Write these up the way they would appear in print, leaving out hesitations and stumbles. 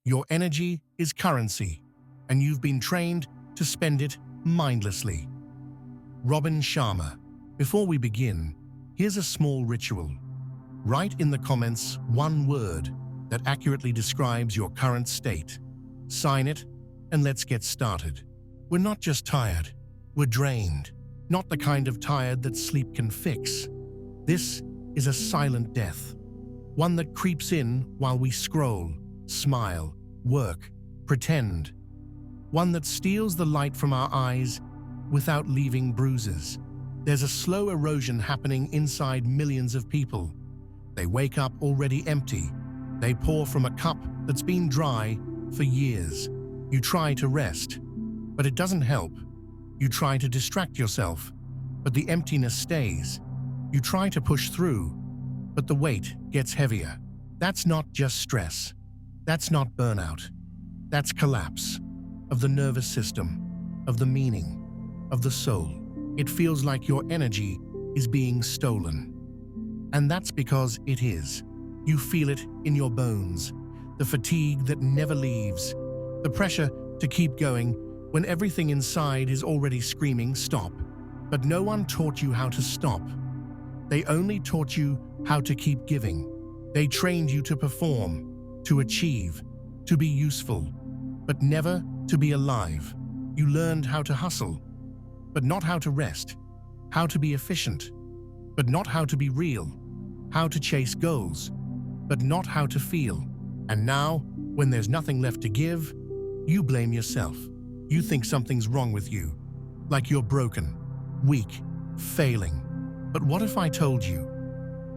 Your energy is currency, and you've been trained to spend it mindlessly. Robin Sharma. Before we begin, here's a small ritual. Write in the comments one word that accurately describes your current state. Sign it, and let's get started. We're not just tired, we're drained. Not the kind of tired that sleep can fix. This is a silent death, one that creeps in while we scroll, smile, work, pretend. One that steals the light from our eyes without leaving bruises. There's a slow erosion happening inside millions of people. They wake up already empty. They pour from a cup that's been dry for years. You try to rest, but it doesn't help. You try to distract yourself, but the emptiness stays. You try to push through, but the weight gets heavier. That's not just stress. That's not burnout. That's collapse of the nervous system, of the meaning, of the soul. It feels like your energy is being stolen. And that's because it is. You feel it in your bones, the fatigue that never leaves, the pressure to keep going when everything inside is already screaming stop. But no one taught you how to stop. They only taught you how to keep giving. They trained you to perform, to achieve, to be useful, but never to be alive. You learned how to hustle, but not how to rest, how to be efficient, but not how to be real, how to chase goals, but not how to feel. And now, when there's nothing left to give, you blame yourself. You think something's wrong with you, like you're broken, weak, failing. But what if I told you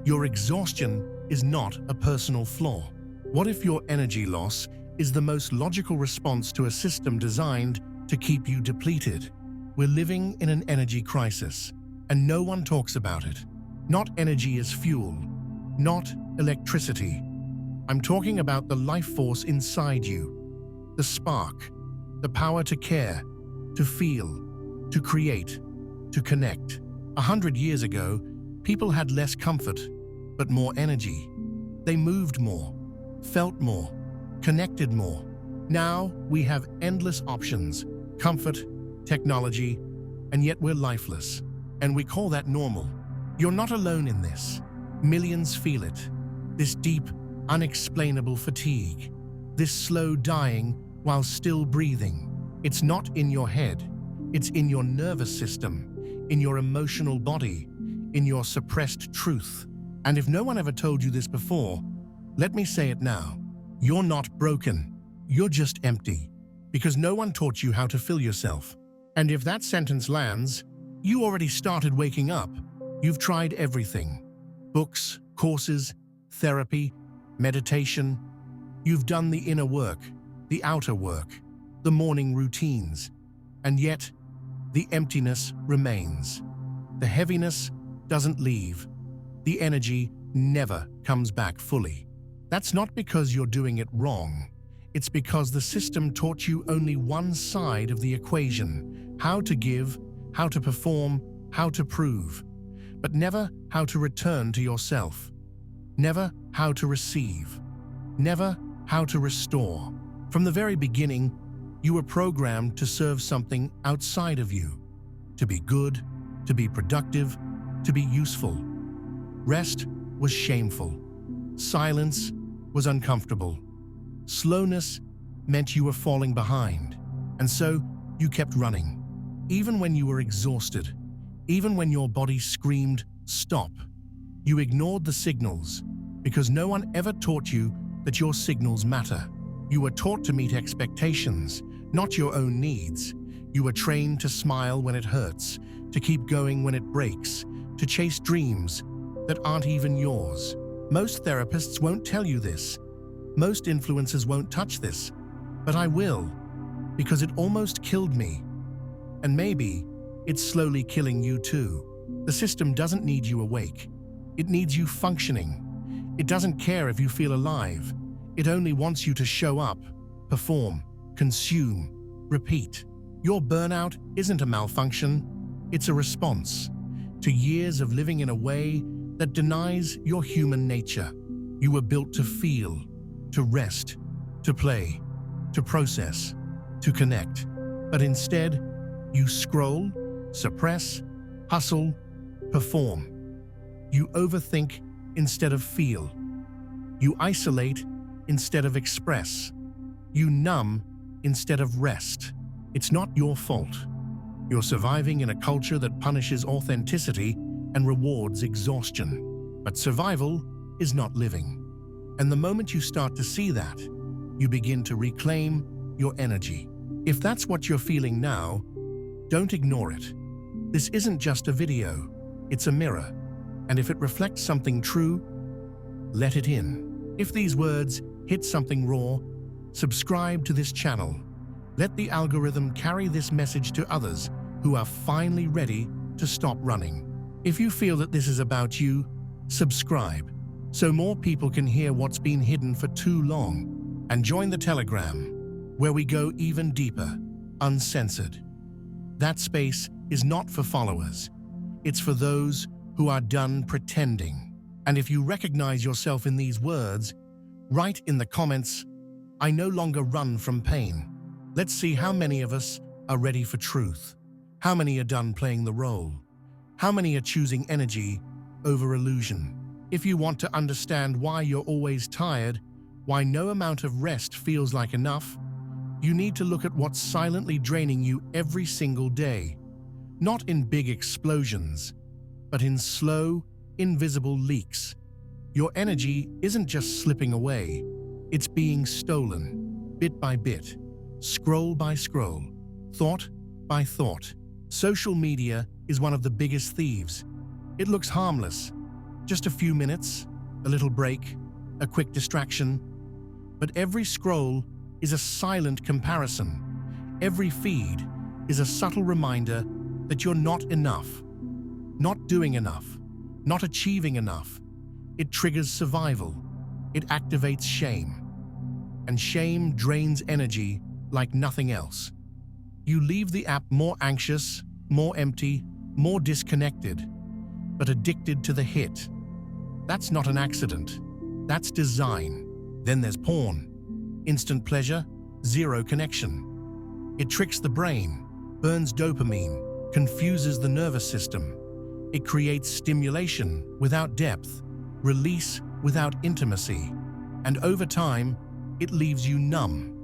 your exhaustion is not a personal flaw? What if your energy loss is the most logical response to a system designed to keep you depleted? We're living in an energy crisis, and no one talks about it. Not energy as fuel, not electricity. I'm talking about the life force inside you, the spark, the power to care, to feel, to create, to connect. 100 years ago, people had less comfort, but more energy. They moved more, felt more, connected more. Now we have endless options, comfort, technology, and yet we're lifeless. And we call that normal. You're not alone in this. Millions feel it. This deep, unexplainable fatigue. This slow dying while still breathing. It's not in your head. It's in your nervous system, in your emotional body, in your suppressed truth. And if no one ever told you this before, let me say it now. You're not broken. You're just empty. Because no one taught you how to fill yourself. And if that sentence lands, you already started waking up. You've tried everything. Books, courses, therapy, meditation. You've done the inner work, the outer work, the morning routines. And yet, the emptiness remains. The heaviness doesn't leave. The energy never comes back fully. That's not because you're doing it wrong. It's because the system taught you only one side of the equation: how to give, how to perform, how to prove, but never how to return to yourself. Never how to receive. Never how to restore. From the very beginning, you were programmed to serve something outside of you. To be good, to be productive, to be useful. Rest was shameful. Silence was uncomfortable. Slowness meant you were falling behind. And so you kept running. Even when you were exhausted, even when your body screamed, stop. You ignored the signals because no one ever taught you that your signals matter. You were taught to meet expectations, not your own needs. You were trained to smile when it hurts, to keep going when it breaks, to chase dreams that aren't even yours. Most therapists won't tell you this. Most influencers won't touch this. But I will, because it almost killed me. And maybe it's slowly killing you too. The system doesn't need you awake. It needs you functioning. It doesn't care if you feel alive. It only wants you to show up, perform, consume, repeat. Your burnout isn't a malfunction. It's a response to years of living in a way that denies your human nature. You were built to feel, to rest, to play, to process, to connect. But instead, you scroll, suppress, hustle, perform. You overthink instead of feel. You isolate instead of express. You numb instead of rest. It's not your fault. You're surviving in a culture that punishes authenticity and rewards exhaustion. But survival is not living. And the moment you start to see that, you begin to reclaim your energy. If that's what you're feeling now, don't ignore it. This isn't just a video, it's a mirror. And if it reflects something true, let it in. If these words hit something raw, subscribe to this channel. Let the algorithm carry this message to others who are finally ready to stop running. If you feel that this is about you, subscribe so more people can hear what's been hidden for too long. And join the Telegram, where we go even deeper, uncensored. That space is not for followers. It's for those who are done pretending. And if you recognize yourself in these words, write in the comments, "I no longer run from pain." Let's see how many of us are ready for truth. How many are done playing the role? How many are choosing energy over illusion? If you want to understand why you're always tired, why no amount of rest feels like enough, you need to look at what's silently draining you every single day. Not in big explosions, but in slow, invisible leaks. Your energy isn't just slipping away, it's being stolen, bit by bit, scroll by scroll, thought by thought. Social media is one of the biggest thieves. It looks harmless, just a few minutes, a little break, a quick distraction. But every scroll is a silent comparison. Every feed is a subtle reminder that you're not enough, not doing enough, not achieving enough. It triggers survival. It activates shame. And shame drains energy like nothing else. You leave the app more anxious, more empty, more disconnected, but addicted to the hit. That's not an accident. That's design. Then there's porn. Instant pleasure, zero connection. It tricks the brain, burns dopamine, confuses the nervous system. It creates stimulation without depth, release without intimacy. And over time, it leaves you numb,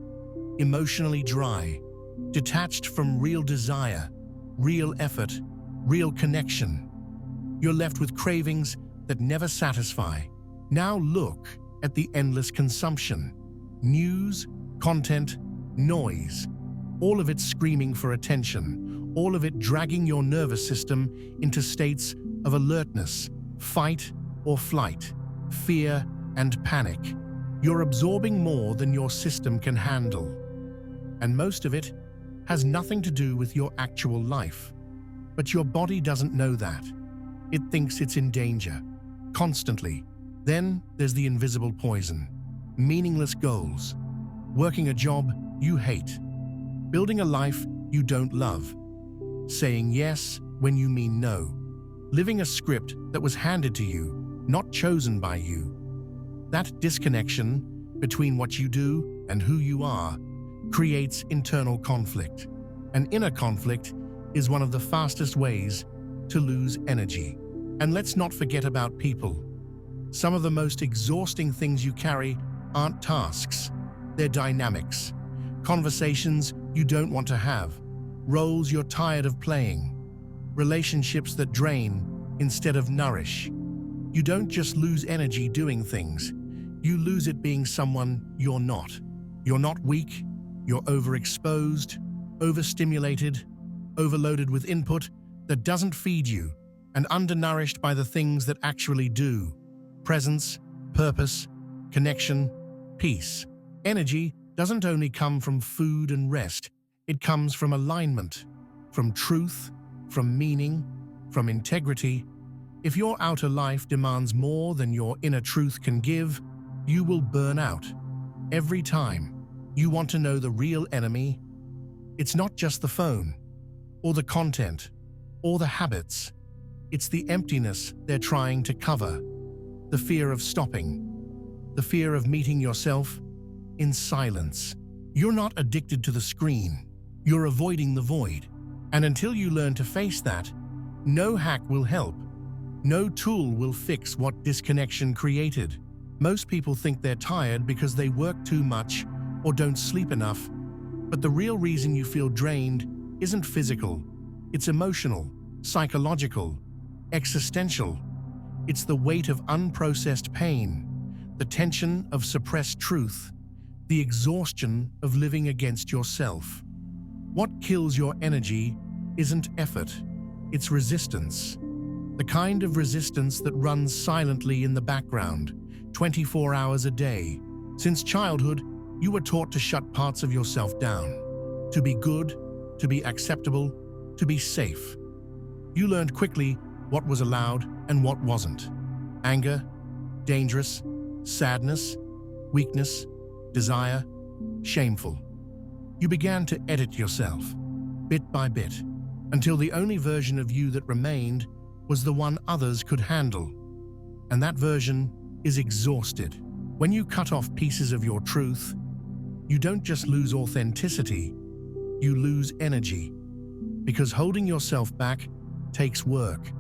emotionally dry, detached from real desire, real effort, real connection. You're left with cravings that never satisfy. Now look at the endless consumption. News, content, noise. All of it screaming for attention. All of it dragging your nervous system into states of alertness, fight or flight, fear and panic. You're absorbing more than your system can handle. And most of it has nothing to do with your actual life. But your body doesn't know that. It thinks it's in danger, constantly. Then there's the invisible poison. Meaningless goals. Working a job you hate. Building a life you don't love. Saying yes when you mean no. Living a script that was handed to you, not chosen by you. That disconnection between what you do and who you are creates internal conflict. An inner conflict is one of the fastest ways to lose energy. And let's not forget about people. Some of the most exhausting things you carry aren't tasks, they're dynamics. Conversations you don't want to have, roles you're tired of playing, relationships that drain instead of nourish. You don't just lose energy doing things, you lose it being someone you're not. You're not weak, you're overexposed, overstimulated, overloaded with input that doesn't feed you, and undernourished by the things that actually do. Presence, purpose, connection, peace. Energy doesn't only come from food and rest, it comes from alignment, from truth, from meaning, from integrity. If your outer life demands more than your inner truth can give, you will burn out. Every time. You want to know the real enemy? It's not just the phone, or the content, or the habits. It's the emptiness they're trying to cover. The fear of stopping, the fear of meeting yourself, in silence. You're not addicted to the screen. You're avoiding the void. And until you learn to face that, no hack will help. No tool will fix what disconnection created. Most people think they're tired because they work too much or don't sleep enough. But the real reason you feel drained isn't physical. It's emotional, psychological, existential. It's the weight of unprocessed pain, the tension of suppressed truth, the exhaustion of living against yourself. What kills your energy isn't effort, it's resistance. The kind of resistance that runs silently in the background, 24 hours a day. Since childhood, you were taught to shut parts of yourself down, to be good, to be acceptable, to be safe. You learned quickly what was allowed and what wasn't. Anger, dangerous, sadness, weakness, desire, shameful. You began to edit yourself, bit by bit, until the only version of you that remained was the one others could handle. And that version is exhausted. When you cut off pieces of your truth, you don't just lose authenticity, you lose energy. Because holding yourself back takes work.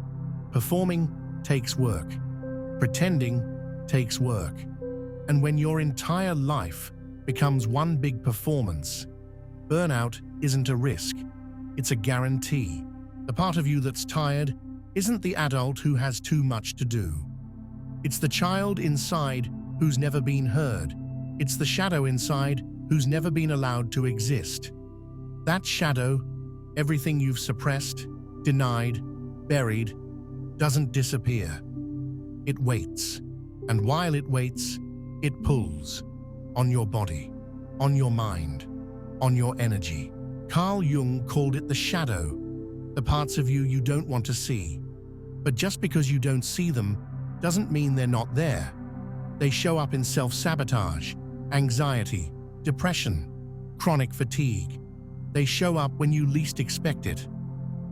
Performing takes work. Pretending takes work. And when your entire life becomes one big performance, burnout isn't a risk, it's a guarantee. The part of you that's tired isn't the adult who has too much to do. It's the child inside who's never been heard. It's the shadow inside who's never been allowed to exist. That shadow, everything you've suppressed, denied, buried, doesn't disappear. It waits. And while it waits, it pulls on your body, on your mind, on your energy. Carl Jung called it the shadow, the parts of you you don't want to see. But just because you don't see them doesn't mean they're not there. They show up in self-sabotage, anxiety, depression, chronic fatigue. They show up when you least expect it,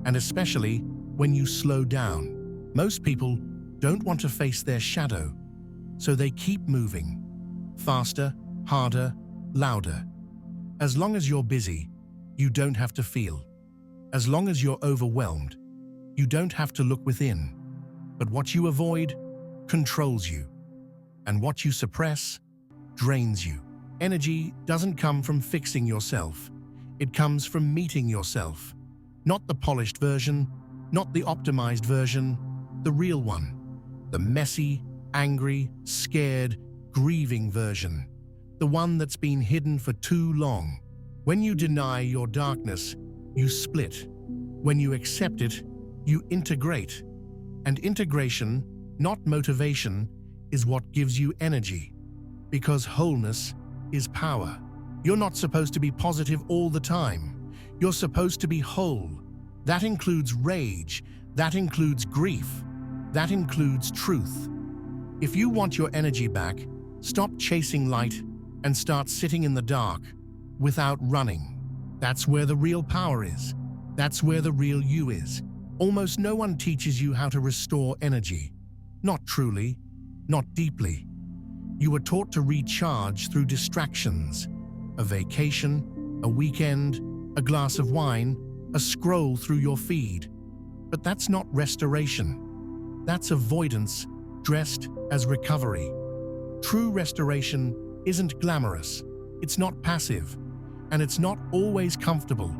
and especially when you slow down. Most people don't want to face their shadow, so they keep moving. Faster, harder, louder. As long as you're busy, you don't have to feel. As long as you're overwhelmed, you don't have to look within. But what you avoid controls you, and what you suppress drains you. Energy doesn't come from fixing yourself. It comes from meeting yourself. Not the polished version, not the optimized version, the real one. The messy, angry, scared, grieving version. The one that's been hidden for too long. When you deny your darkness, you split. When you accept it, you integrate. And integration, not motivation, is what gives you energy. Because wholeness is power. You're not supposed to be positive all the time. You're supposed to be whole. That includes rage. That includes grief. That includes truth. If you want your energy back, stop chasing light and start sitting in the dark without running. That's where the real power is. That's where the real you is. Almost no one teaches you how to restore energy. Not truly, not deeply. You were taught to recharge through distractions. A vacation, a weekend, a glass of wine, a scroll through your feed. But that's not restoration. That's avoidance dressed as recovery. True restoration isn't glamorous. It's not passive. And it's not always comfortable.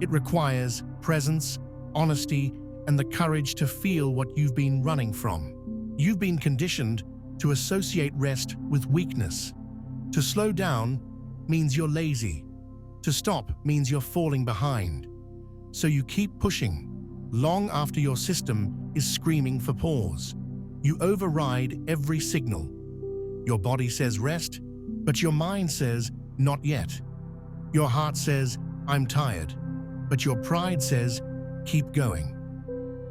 It requires presence, honesty, and the courage to feel what you've been running from. You've been conditioned to associate rest with weakness. To slow down means you're lazy. To stop means you're falling behind. So you keep pushing, long after your system is screaming for pause. You override every signal. Your body says rest, but your mind says not yet. Your heart says, I'm tired, but your pride says, keep going.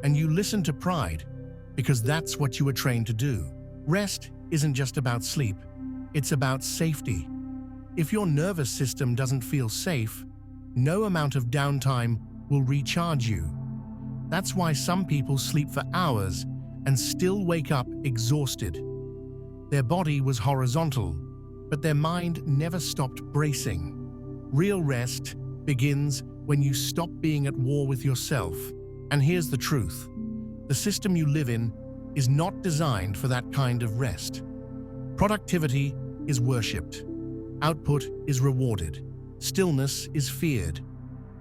And you listen to pride because that's what you were trained to do. Rest isn't just about sleep, it's about safety. If your nervous system doesn't feel safe, no amount of downtime will recharge you. That's why some people sleep for hours and still wake up exhausted. Their body was horizontal, but their mind never stopped bracing. Real rest begins when you stop being at war with yourself. And here's the truth. The system you live in is not designed for that kind of rest. Productivity is worshipped. Output is rewarded. Stillness is feared.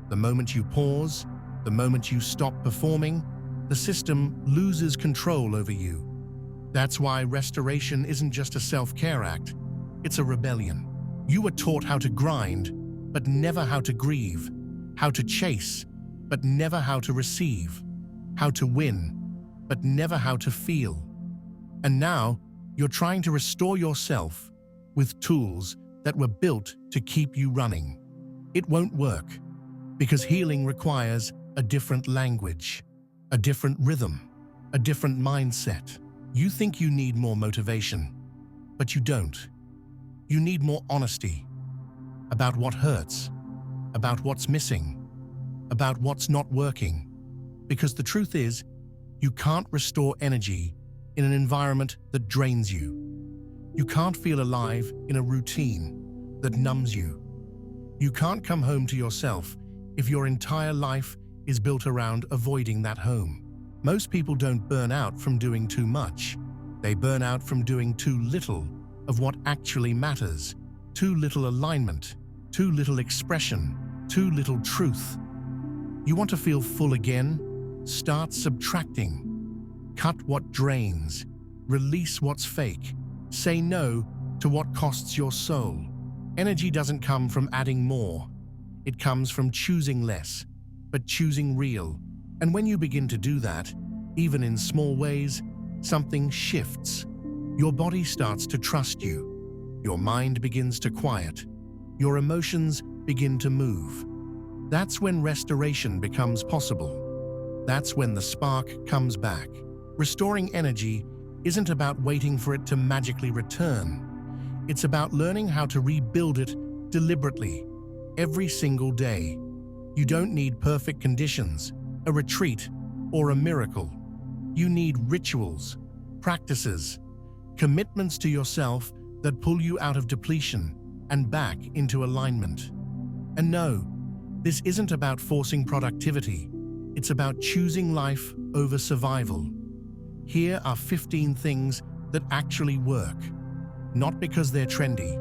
The moment you pause, the moment you stop performing, the system loses control over you. That's why restoration isn't just a self-care act, it's a rebellion. You were taught how to grind, but never how to grieve, how to chase, but never how to receive, how to win, but never how to feel. And now, you're trying to restore yourself with tools that were built to keep you running. It won't work, because healing requires a different language, a different rhythm, a different mindset. You think you need more motivation, but you don't. You need more honesty about what hurts, about what's missing, about what's not working. Because the truth is, you can't restore energy in an environment that drains you. You can't feel alive in a routine that numbs you. You can't come home to yourself if your entire life is built around avoiding that home. Most people don't burn out from doing too much. They burn out from doing too little of what actually matters. Too little alignment, too little expression, too little truth. You want to feel full again? Start subtracting. Cut what drains. Release what's fake. Say no to what costs your soul. Energy doesn't come from adding more. It comes from choosing less, but choosing real. And when you begin to do that, even in small ways, something shifts. Your body starts to trust you. Your mind begins to quiet. Your emotions begin to move. That's when restoration becomes possible. That's when the spark comes back. Restoring energy isn't about waiting for it to magically return. It's about learning how to rebuild it deliberately, every single day. You don't need perfect conditions, a retreat, or a miracle. You need rituals, practices, commitments to yourself that pull you out of depletion and back into alignment. And no, this isn't about forcing productivity. It's about choosing life over survival. Here are 15 things that actually work, not because they're trendy,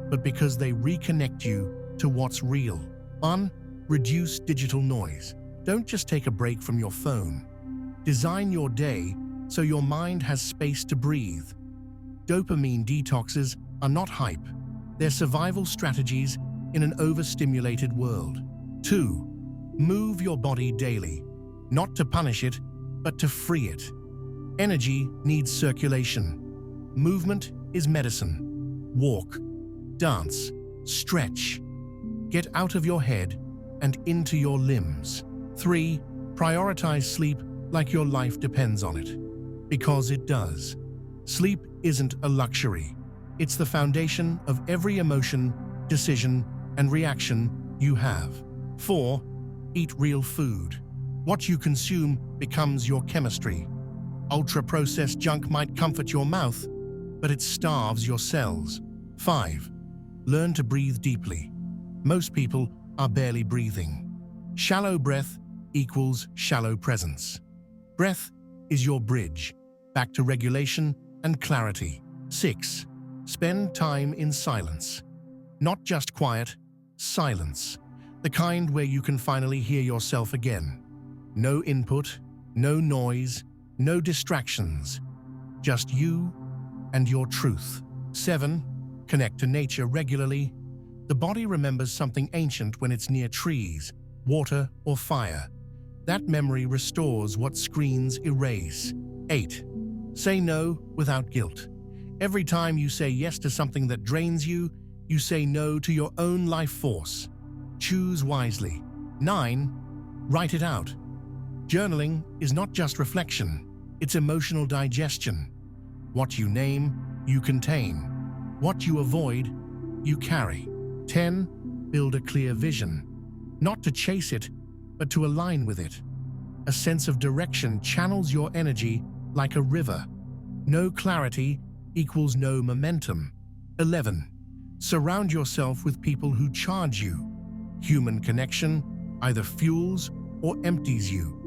but because they reconnect you to what's real. 1. Reduce digital noise. Don't just take a break from your phone. Design your day so your mind has space to breathe. Dopamine detoxes are not hype. They're survival strategies in an overstimulated world. 2. Move your body daily, not to punish it, but to free it. Energy needs circulation. Movement is medicine. Walk, dance, stretch. Get out of your head and into your limbs. 3. Prioritize sleep like your life depends on it. Because it does. Sleep isn't a luxury. It's the foundation of every emotion, decision, and reaction you have. 4. Eat real food. What you consume becomes your chemistry. Ultra-processed junk might comfort your mouth, but it starves your cells. 5. Learn to breathe deeply. Most people are barely breathing. Shallow breath equals shallow presence. Breath is your bridge back to regulation and clarity. 6. Spend time in silence. Not just quiet, silence. The kind where you can finally hear yourself again. No input, no noise, no distractions. Just you and your truth. 7. Connect to nature regularly. The body remembers something ancient when it's near trees, water, or fire. That memory restores what screens erase. 8. Say no without guilt. Every time you say yes to something that drains you, you say no to your own life force. Choose wisely. 9. Write it out. Journaling is not just reflection, it's emotional digestion. What you name, you contain. What you avoid, you carry. 10. Build a clear vision. Not to chase it, but to align with it. A sense of direction channels your energy like a river. No clarity equals no momentum. 11. Surround yourself with people who charge you. Human connection either fuels or empties you.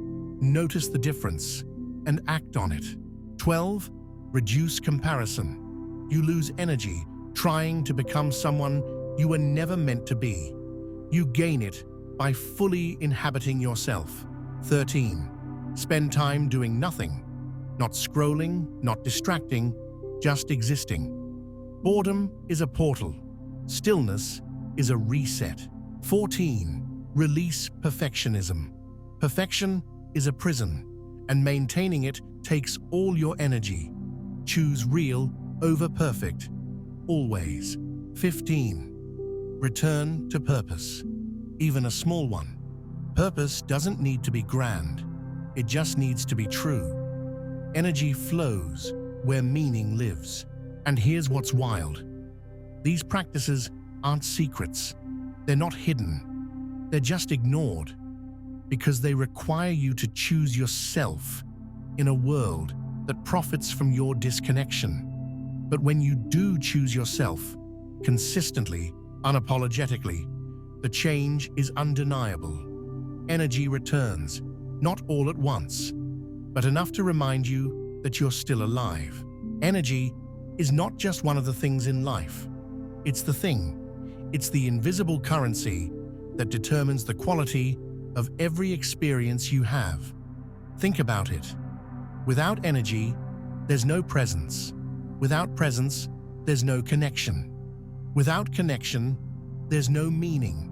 Notice the difference and act on it. 12. Reduce comparison. You lose energy trying to become someone you were never meant to be. You gain it by fully inhabiting yourself. 13. Spend time doing nothing. Not scrolling, not distracting, just existing. Boredom is a portal. Stillness is a reset. 14. Release perfectionism. Perfection is a prison, and maintaining it takes all your energy. Choose real over perfect, always. 15. Return to purpose, even a small one. Purpose doesn't need to be grand. It just needs to be true. Energy flows where meaning lives. And here's what's wild. These practices aren't secrets. They're not hidden. They're just ignored because they require you to choose yourself in a world that profits from your disconnection. But when you do choose yourself, consistently, unapologetically, the change is undeniable. Energy returns, not all at once, but enough to remind you that you're still alive. Energy is not just one of the things in life. It's the thing. It's the invisible currency that determines the quality of every experience you have. Think about it. Without energy, there's no presence. Without presence, there's no connection. Without connection, there's no meaning.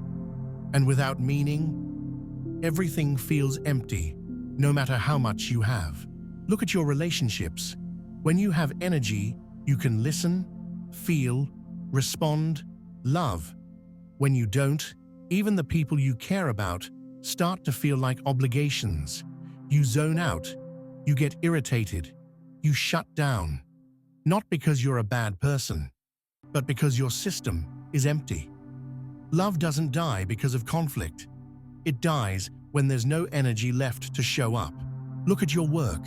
And without meaning, everything feels empty, no matter how much you have. Look at your relationships. When you have energy, you can listen, feel, respond, love. When you don't, even the people you care about start to feel like obligations. You zone out, you get irritated, you shut down. Not because you're a bad person, but because your system is empty. Love doesn't die because of conflict. It dies when there's no energy left to show up. Look at your work,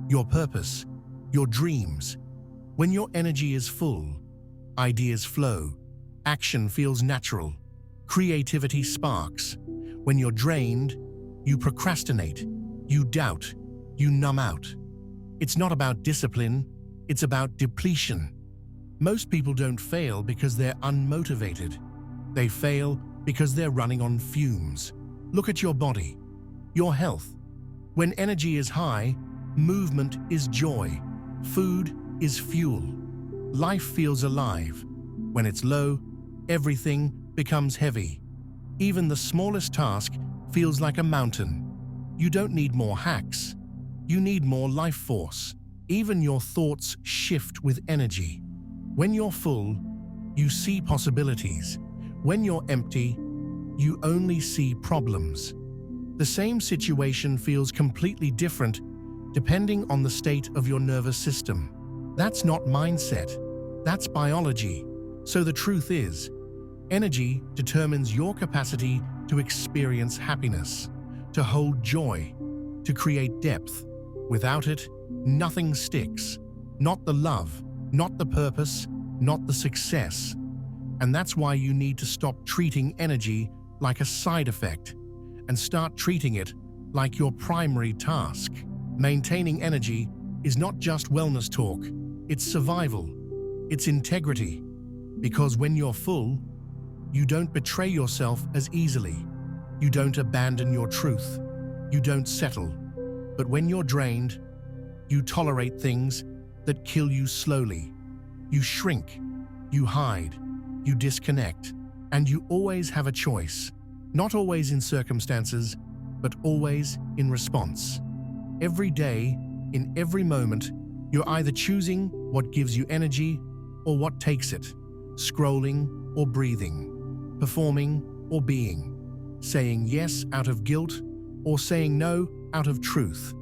your purpose, your dreams. When your energy is full, ideas flow, action feels natural, creativity sparks. When you're drained, you procrastinate, you doubt, you numb out. It's not about discipline, it's about depletion. Most people don't fail because they're unmotivated. They fail because they're running on fumes. Look at your body, your health. When energy is high, movement is joy, food is fuel. Life feels alive. When it's low, everything becomes heavy. Even the smallest task feels like a mountain. You don't need more hacks. You need more life force. Even your thoughts shift with energy. When you're full, you see possibilities. When you're empty, you only see problems. The same situation feels completely different depending on the state of your nervous system. That's not mindset. That's biology. So the truth is, energy determines your capacity to experience happiness, to hold joy, to create depth. Without it, nothing sticks. Not the love, not the purpose, not the success. And that's why you need to stop treating energy like a side effect and start treating it like your primary task. Maintaining energy is not just wellness talk, it's survival, it's integrity. Because when you're full, you don't betray yourself as easily. You don't abandon your truth. You don't settle. But when you're drained, you tolerate things that kill you slowly. You shrink, you hide, you disconnect, and you always have a choice. Not always in circumstances, but always in response. Every day, in every moment, you're either choosing what gives you energy or what takes it, scrolling or breathing, performing or being, saying yes out of guilt or saying no out of truth.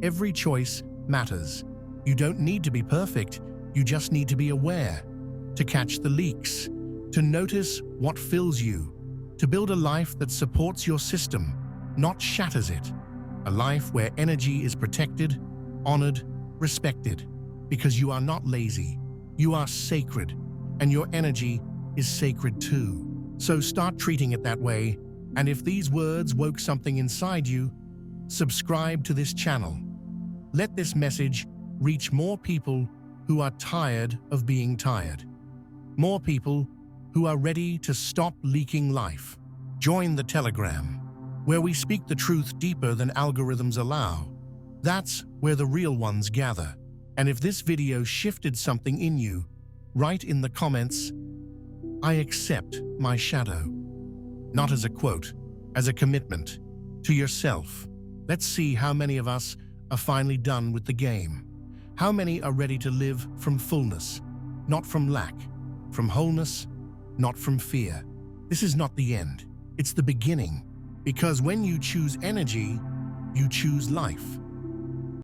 Every choice matters. You don't need to be perfect, you just need to be aware, to catch the leaks, to notice what fills you, to build a life that supports your system, not shatters it. A life where energy is protected, honored, respected, because you are not lazy, you are sacred, and your energy is sacred too. So start treating it that way, and if these words woke something inside you, subscribe to this channel. Let this message reach more people who are tired of being tired. More people who are ready to stop leaking life. Join the Telegram, where we speak the truth deeper than algorithms allow. That's where the real ones gather. And if this video shifted something in you, write in the comments, "I accept my shadow." Not as a quote, as a commitment to yourself. Let's see how many of us are finally done with the game. How many are ready to live from fullness, not from lack, from wholeness, not from fear. This is not the end, it's the beginning. Because when you choose energy, you choose life.